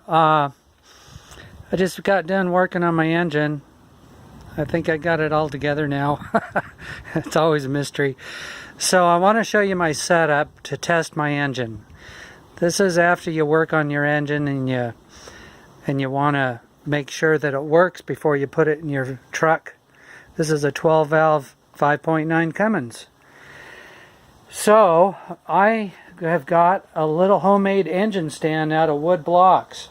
I just got done working on my engine. I think I got it all together now. It's always a mystery. So I want to show you my setup to test my engine. This is after you work on your engine and you want to make sure that it works before you put it in your truck. This is a 12 valve 5.9 Cummins. So I have got a little homemade engine stand out of wood blocks.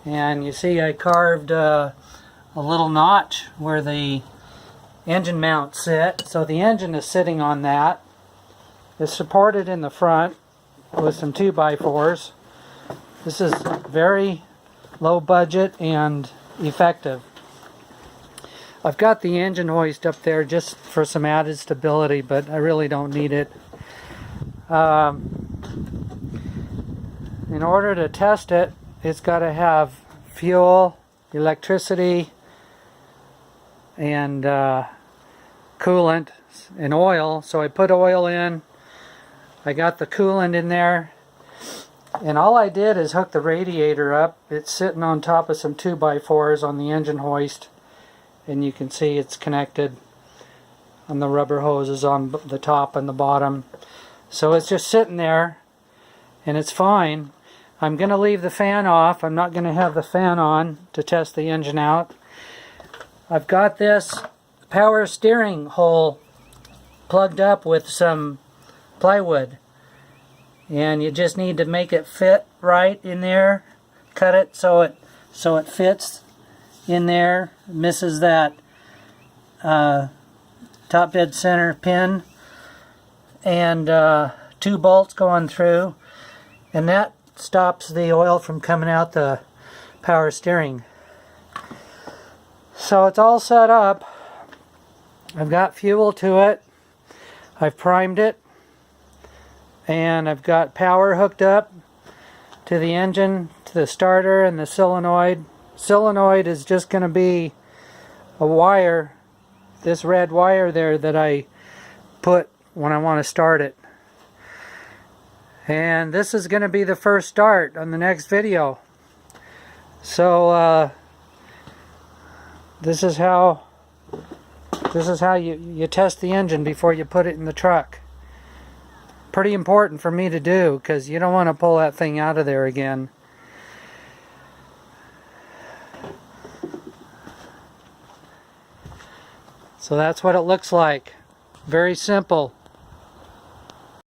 And you see I carved a little notch where the engine mounts sit. So the engine is sitting on that. It's supported in the front with some 2x4s. This is very low budget and effective. I've got the engine hoist up there just for some added stability, but I really don't need it. In order to test it, it's got to have fuel, electricity, and coolant and oil. So I put oil in. I got the coolant in there. And all I did is hook the radiator up. It's sitting on top of some 2x4s on the engine hoist. And you can see it's connected on the rubber hoses on the top and the bottom. So it's just sitting there and it's fine. I'm going to leave the fan off. I'm not going to have the fan on to test the engine out. I've got this power steering hole plugged up with some plywood. And you just need to make it fit right in there. Cut it so it fits in there. Misses that top dead center pin. And 2 bolts going through. And that stops the oil from coming out the power steering. So it's all set up. I've got fuel to it. I've primed it. And I've got power hooked up to the engine, to the starter and the solenoid. Solenoid is just going to be a wire, this red wire there that I put when I want to start it. And this is going to be the first start on the next video. So this is how you test the engine before you put it in the truck. Pretty important for me to do because you don't want to pull that thing out of there again. So that's what it looks like. Very simple.